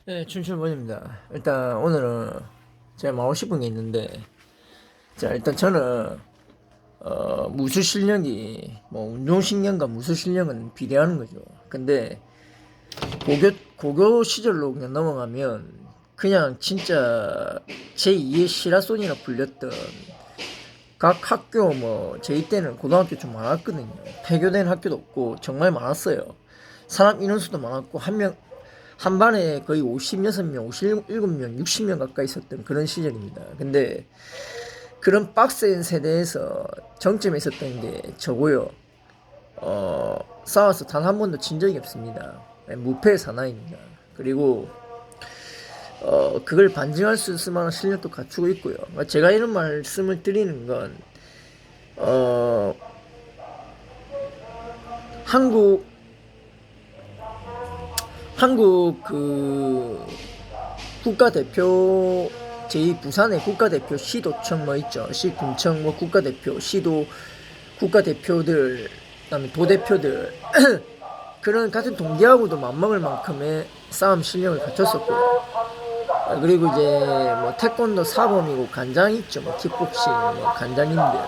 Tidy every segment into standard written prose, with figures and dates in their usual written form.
네, 춘춘원입니다. 일단 오늘은 제가 말하고 싶은 게 있는데, 자 일단 저는 무술 실력이 뭐 운동 신경과 무술 실력은 비례하는 거죠. 근데 고교 시절로 그냥 넘어가면 그냥 진짜 제2의 시라소니라 불렸던 각 학교 뭐 저희 때는 고등학교 좀 많았거든요. 폐교된 학교도 없고 정말 많았어요. 사람 인원수도 많았고 한 반에 거의 56명, 57명, 60명 가까이 있었던 그런 시절입니다. 근데 그런 빡센 세대에서 정점에 있었던 게 저고요. 싸워서 단 한 번도 진 적이 없습니다. 무패 사나이입니다. 그리고 그걸 반증할 수 있을 만한 실력도 갖추고 있고요. 제가 이런 말씀을 드리는 건 어, 한국 한국 국가대표 제2 부산의 국가대표 시도청 뭐 있죠. 시군청 뭐 국가대표 시도 국가대표들 그다음에 도대표들 그런 같은 동기하고도 맞먹을 만큼의 싸움 실력을 갖췄었고요. 그리고 이제 뭐 태권도 사범이고 간장 있죠. 뭐 킥복싱 뭐 간장님들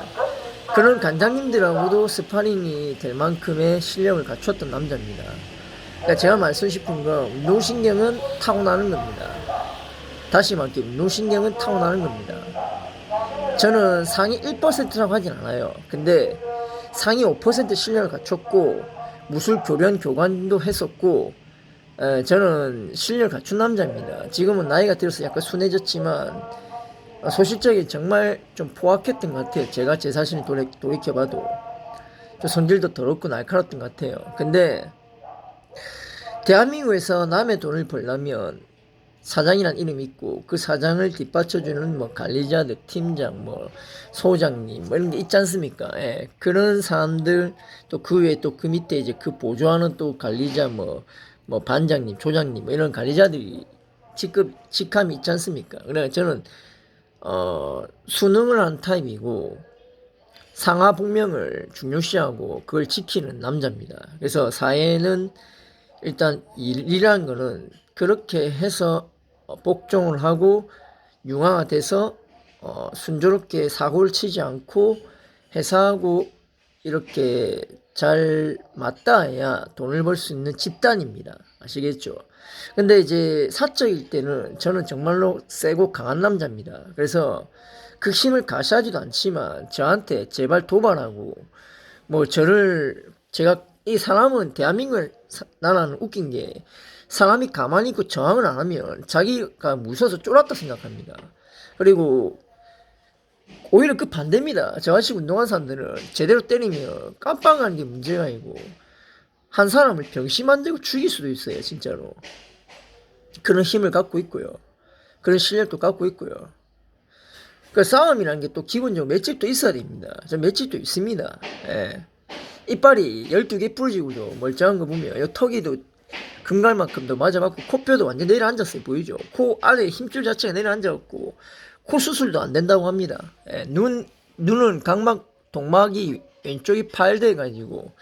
그런 간장님들하고도 스파링이 될 만큼의 실력을 갖췄던 남자입니다. 그러니까 제가 말씀 싶은 건 운동신경은 타고나는 겁니다. 다시 말할게요. 운동신경은 타고나는 겁니다. 저는 상위 1%라고 하진 않아요. 근데 상위 5% 실력을 갖췄고 무술 교련 교관도 했었고 저는 실력을 갖춘 남자입니다. 지금은 나이가 들어서 약간 순해졌지만 소실적인 정말 좀 포악했던 것 같아요. 제가 제 자신을 돌이켜봐도 좀 성질도 더럽고 날카롭던 것 같아요. 근데 대한민국에서 남의 돈을 벌려면 사장이란 이름이 있고 그 사장을 뒷받쳐주는 뭐 관리자들, 팀장, 뭐 소장님 뭐 이런 게 있지 않습니까? 예, 그런 사람들 또 그 외에 또 그 밑에 이제 그 보조하는 또 관리자 뭐 반장님, 조장님 뭐 이런 관리자들이 직함이 있지 않습니까? 그래 저는 수능을 한 타입이고 상하복명을 중요시하고 그걸 지키는 남자입니다. 그래서 사회는 일단 일이라는 거는 그렇게 해서 복종을 하고 융화가 돼서 순조롭게 사고를 치지 않고 회사하고 이렇게 잘 맞닿아야 돈을 벌 수 있는 집단입니다. 아시겠죠? 근데 이제 사적일 때는 저는 정말로 세고 강한 남자입니다. 그래서 그 힘을 가시하지도 않지만 저한테 제발 도발하고 뭐 제가 이 사람은 대한민국 나라는 웃긴 게 사람이 가만히 있고 저항을 안 하면 자기가 무서워서 쫄았다 생각합니다. 그리고 오히려 그 반대입니다. 저같이 운동한 사람들은 제대로 때리면 깜빵하는 게 문제가 아니고 한 사람을 병신 만들고 죽일 수도 있어요. 진짜로. 그런 힘을 갖고 있고요. 그런 실력도 갖고 있고요. 그 싸움이라는 게 또 기본적으로 맷집도 있어야 됩니다. 저 맷집도 있습니다. 예. 이빨이 12개 부러지고도 멀쩡한 거 보면 이 턱이도 금갈만큼 더 맞아갖고 코뼈도 완전 내려앉았어요. 보이죠? 코 아래 힘줄 자체가 내려앉아갖고 코 수술도 안 된다고 합니다. 예, 눈은 각막 동막이 왼쪽이 파열돼가지고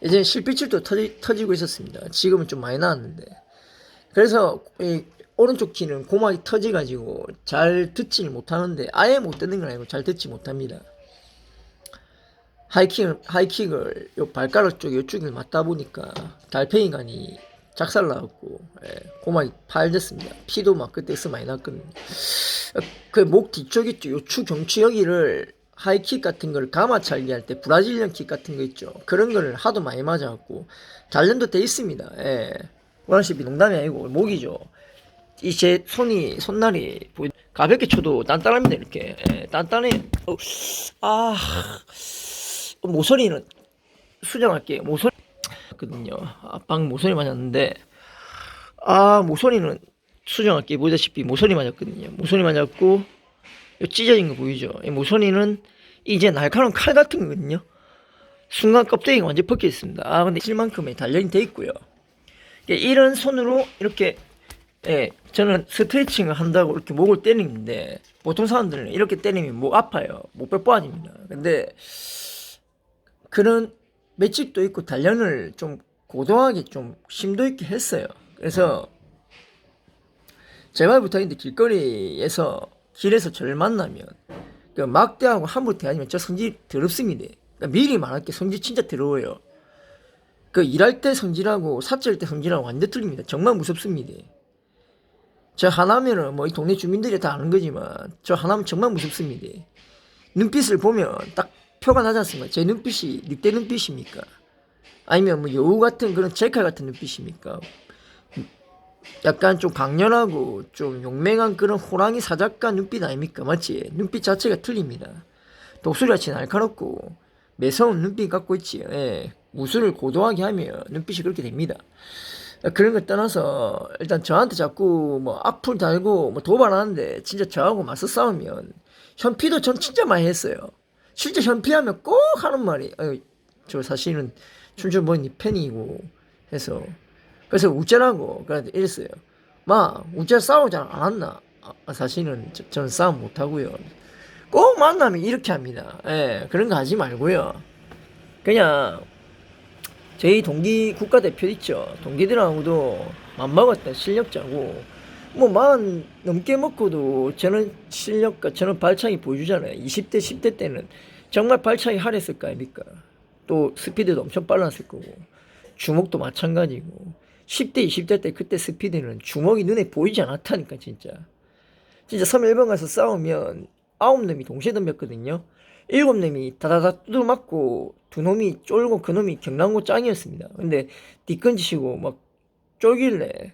예전에 실핏줄도 터지고 있었습니다. 지금은 좀 많이 나았는데 그래서 이 오른쪽 귀는 고막이 터져가지고 잘 듣지 못하는데 아예 못 듣는 건 아니고 잘 듣지 못합니다. 하이킥을 요 발가락 쪽에 요쪽을 맞다 보니까 달팽이관이 작살나갖고 고막이 파열됐습니다. 피도 막 그때서 많이 났거든요. 그 목 뒤쪽 있죠. 요추 경추 여기를 하이킥 같은 걸 가마찰기 할 때 브라질리언 킥 같은 거 있죠. 그런 거를 하도 많이 맞아갖고 단련도 돼 있습니다. 보다시피 농담이 아니고 목이죠. 이 제 손날이 가볍게 쳐도 단단합니다. 이렇게 단단해. 모서리는 수정할게요. 모서리거든요. 방 모서리 맞았는데 모서리는 수정할게요. 보다시피 모서리 맞았거든요. 모서리 맞았고 찢어진 거 보이죠? 이 모서리는 이제 날카로운 칼 같은 거거든요. 순간 껍데기가 완전 벗겨 있습니다. 근데 실만큼의 단련이 돼 있고요. 이런 손으로 이렇게 저는 스트레칭을 한다고 이렇게 목을 때리는데 보통 사람들은 이렇게 때리면 목 아파요. 목뼈 빠집니다. 근데 그런 맷집도 있고 단련을 좀 고도하게 좀 심도 있게 했어요. 그래서 제발 부탁인데 길에서 저를 만나면 그 막대하고 함부로 대하면 저 성질 더럽습니다. 그러니까 미리 말할게 성질 진짜 더러워요. 그 일할 때 성질하고 사찰 때 성질하고 완전 틀립니다. 정말 무섭습니다. 저 하나면은 뭐 이 동네 주민들이 다 아는 거지만 저 하나면 정말 무섭습니다. 눈빛을 보면 딱 표가 나지 않습니까? 제 눈빛이 늑대 눈빛입니까? 아니면 뭐 여우 같은 그런 제칼 같은 눈빛입니까? 약간 좀 강렬하고 좀 용맹한 그런 호랑이 사자가 눈빛 아닙니까? 맞지? 눈빛 자체가 틀립니다. 독수리같이 날카롭고 매서운 눈빛 갖고 있지. 예. 무술을 고도하게 하면 눈빛이 그렇게 됩니다. 그런 걸 떠나서 일단 저한테 자꾸 뭐 악플 달고 뭐 도발하는데 진짜 저하고 맞서 싸우면 현피도 전 진짜 많이 했어요. 실제 현피하면 꼭 하는 말이 저 사실은 춘철머니 팬이고 해서 그래서 우째라고 그런데 이랬어요. 우째 싸우지 않았나? 사실은 저는 싸움 못하고요. 꼭 만나면 이렇게 합니다. 예, 그런 거 하지 말고요. 그냥 저희 동기 국가대표 있죠. 동기들하고도 맘먹었던 실력자고 뭐 40 넘게 먹고도 저는 실력과 저는 발차기 보여주잖아요. 20대 10대 때는 정말 발차기 하랬을 거 아닙니까? 또 스피드도 엄청 빨랐을 거고 주먹도 마찬가지고 10대 20대 때 그때 스피드는 주먹이 눈에 보이지 않았다니까 진짜 3, 1번 가서 싸우면 9놈이 동시에 덤볐거든요. 7놈이 다다닥 두들 맞고 2놈이 쫄고 그놈이 경남고 짱이었습니다. 근데 뒤꿈치시고 막 쫄길래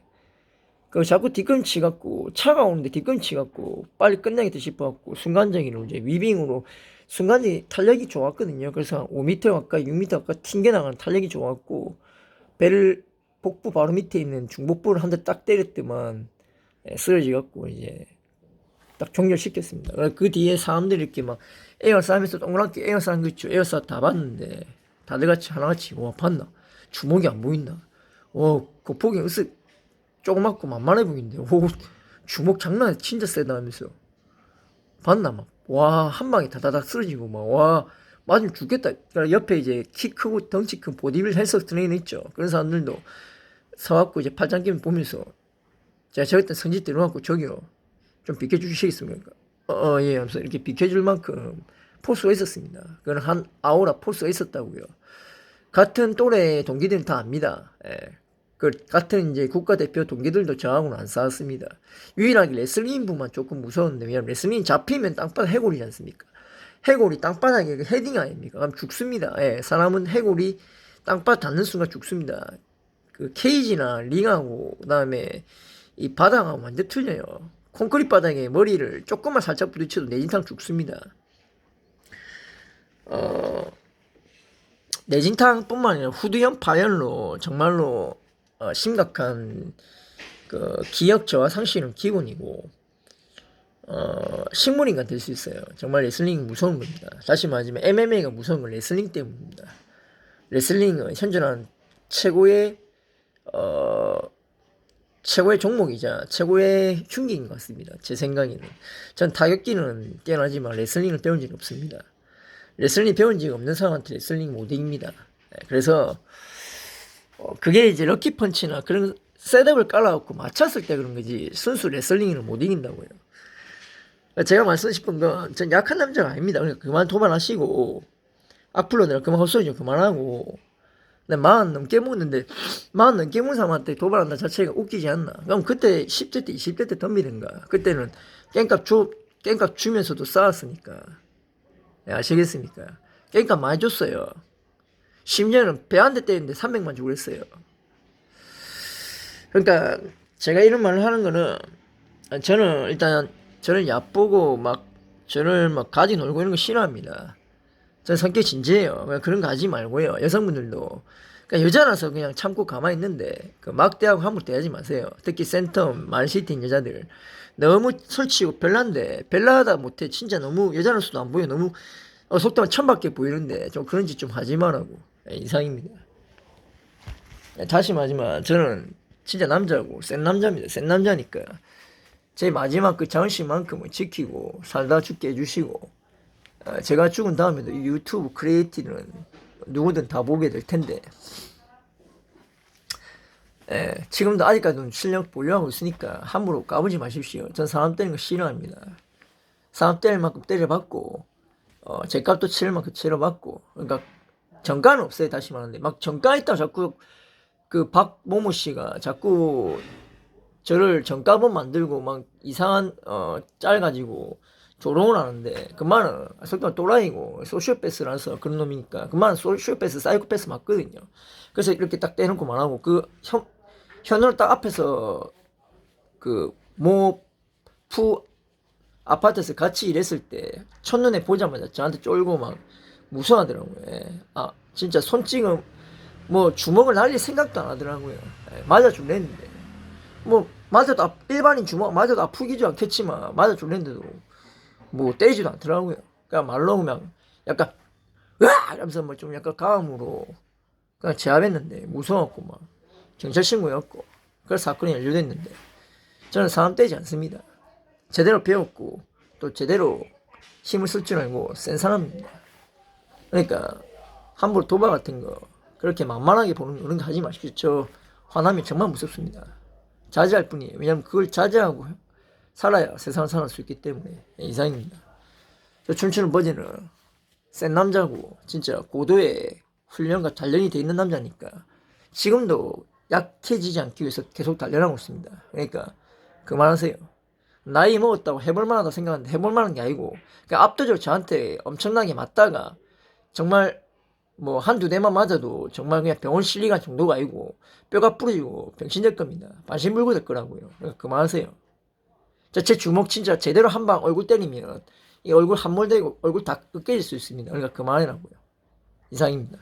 그 자꾸 뒤꿈치 갖고 차가 오는데 뒤꿈치 갖고 빨리 끝내겠다 싶어갖고 순간적으로 이제 위빙으로 순간이 탄력이 좋았거든요. 그래서 5m 가까이 6m 가까이 튕겨나가는 탄력이 좋았고 배를 복부 바로 밑에 있는 중복부를 한 대 딱 때렸더만 쓰러지갖고 이제 딱 종결시켰습니다. 그 뒤에 사람들이 이렇게 막 에어싸면서 동그랗게 에어싸는 거 있죠. 에어싸 다 봤는데 다들 같이 하나같이 와 봤나? 주먹이 안 보인다. 그 폭이 으쓱 조그맣고 만만해 보이는데 주먹 장난 아니야. 진짜 세다 하면서 봤나 막 와 한 방에 다다닥 쓰러지고 막 와 맞으면 죽겠다. 그러니까 옆에 이제 키 크고 덩치 큰 보디빌 헬스 트레이너 있죠. 그런 사람들도 서갖고 이제 팔짱 끼면 보면서 제가 저기 때 성질 들어갖고 저기요 좀 비켜주시겠습니까? 예 하면서 이렇게 비켜줄 만큼 포스가 있었습니다. 그건 한 아우라 포스가 있었다고요. 같은 또래 동기들은 다 압니다. 예. 그 같은 이제 국가대표 동기들도 저하고는 안 싸웠습니다. 유일하게 레슬링부만 조금 무서웠는데 왜냐면 레슬링 잡히면 땅바닥 해골이지 않습니까? 해골이 땅바닥에 헤딩 아닙니까? 그럼 죽습니다. 예, 사람은 해골이 땅바닥 닿는 순간 죽습니다. 그 케이지나 링하고 그다음에 이 바닥하고 완전 틀려요. 콘크리트 바닥에 머리를 조금만 살짝 부딪혀도 내진탕 죽습니다. 내진탕뿐만 아니라 후두염 파열로 정말로 심각한 그 기억 저하 상실은 기본이고 식물인간 될 수 있어요. 정말 레슬링이 무서운 겁니다. 다시 말하자면 MMA가 무서운 건 레슬링 때문입니다. 레슬링은 현존한 최고의 종목이자 최고의 흉기인 것 같습니다. 제 생각에는. 전 타격기는 뛰어나지만 레슬링을 배운 적이 없습니다. 레슬링 배운 적이 없는 사람한테 레슬링 못 이깁니다. 그래서 그게 이제 럭키펀치나 그런 셋업을 깔아갖고 맞췄을 때 그런 거지 순수 레슬링을 못 이긴다고요. 제가 말씀 싶은 건 전 약한 남자가 아닙니다. 그러니까 그만 도발하시고 악플로 내가 그만 헛소리 좀 그만하고 근데 40 넘게 먹는데 40 넘게 먹는 사람한테 도발한다 자체가 웃기지 않나. 그럼 그때 10대 때 20대 때 덤비든가. 그때는 깽값 주면서도 싸웠으니까. 네, 아시겠습니까? 깽값 많이 줬어요. 심지어는 배 한 대 때리는데 300만 주고 그랬어요. 그러니까 제가 이런 말을 하는 거는 저는 일단 저를 얕보고 저를 가지 놀고 이런 거 싫어합니다. 저는 성격 진지해요. 그런 거 하지 말고요. 여성분들도 그러니까 여자라서 그냥 참고 가만히 있는데 그 막대하고 함부로 대하지 마세요. 특히 센텀 만시티인 여자들 너무 설치고 별난데 별나다 못해 진짜 너무 여자로서도 안 보여. 너무 속도가 천밖에 보이는데 좀 그런 짓 좀 하지 말라고. 이상입니다. 다시 말하지만 저는 진짜 남자고 센 남자입니다. 센 남자니까 제 마지막 그 자존심만큼은 지키고 살다 죽게 해주시고 제가 죽은 다음에도 유튜브 크리에이티브는 누구든 다 보게 될 텐데 예, 지금도 아직까지는 실력 보유하고 있으니까 함부로 까부지 마십시오. 전 사람 때리는 거 싫어합니다. 사람 때릴 만큼 때려봤고, 제값도 치를 만큼 치러봤고, 그러니까 정가는 없어요. 다시 말하는데 막 정가 있다고 자꾸 그 박모모 씨가 자꾸 저를 정가본 만들고 막 이상한 짤 가지고 조롱을 하는데 그 말은 속도가 또라이고 소시오패스라서 그런 놈이니까 그 말은 소시오패스 사이코패스 맞거든요. 그래서 이렇게 딱 떼놓고 말하고 그 현우를 딱 앞에서 그 모 푸 아파트에서 같이 일했을 때 첫눈에 보자마자 저한테 쫄고 막 무서워하더라고요. 예. 아 진짜 손찌검 뭐 주먹을 날릴 생각도 안 하더라고요. 예, 맞아줄랬는데 뭐 맞아도 일반인 주먹 맞아도 아프기도 않겠지만 맞아줄랬는데도 뭐 때리지도 않더라고요. 그냥 말로 그냥 약간 으아 이러면서 뭐 좀 약간 가음으로 그냥 제압했는데 무서웠고 막 경찰 신고였고 그래서 사건이 연루됐는데 저는 사람 때리지 않습니다. 제대로 배웠고 또 제대로 힘을 쓸 줄 알고 센 사람입니다. 그러니까 함부로 도박 같은 거 그렇게 만만하게 보는 그런 거 하지 마십시오. 저 화나면 정말 무섭습니다. 자제할 뿐이에요. 왜냐면 그걸 자제하고 살아야 세상을 살아갈 수 있기 때문에 이상입니다. 저 춤추는 버지는 센 남자고 진짜 고도의 훈련과 단련이 돼 있는 남자니까 지금도 약해지지 않기 위해서 계속 단련하고 있습니다. 그러니까 그만하세요. 나이 먹었다고 해볼 만하다고 생각하는데 해볼 만한 게 아니고 그러니까 압도적으로 저한테 엄청나게 맞다가 정말 뭐 한두 대만 맞아도 정말 그냥 병원 실리갈 정도가 아니고 뼈가 부러지고 병신 될 겁니다. 반신불구 될 거라고요. 그러니까 그만하세요. 제 주먹 진짜 제대로 한 방 얼굴 때리면 이 얼굴 함몰되고 얼굴 다 으깨질 수 있습니다. 그러니까 그만하라고요. 이상입니다.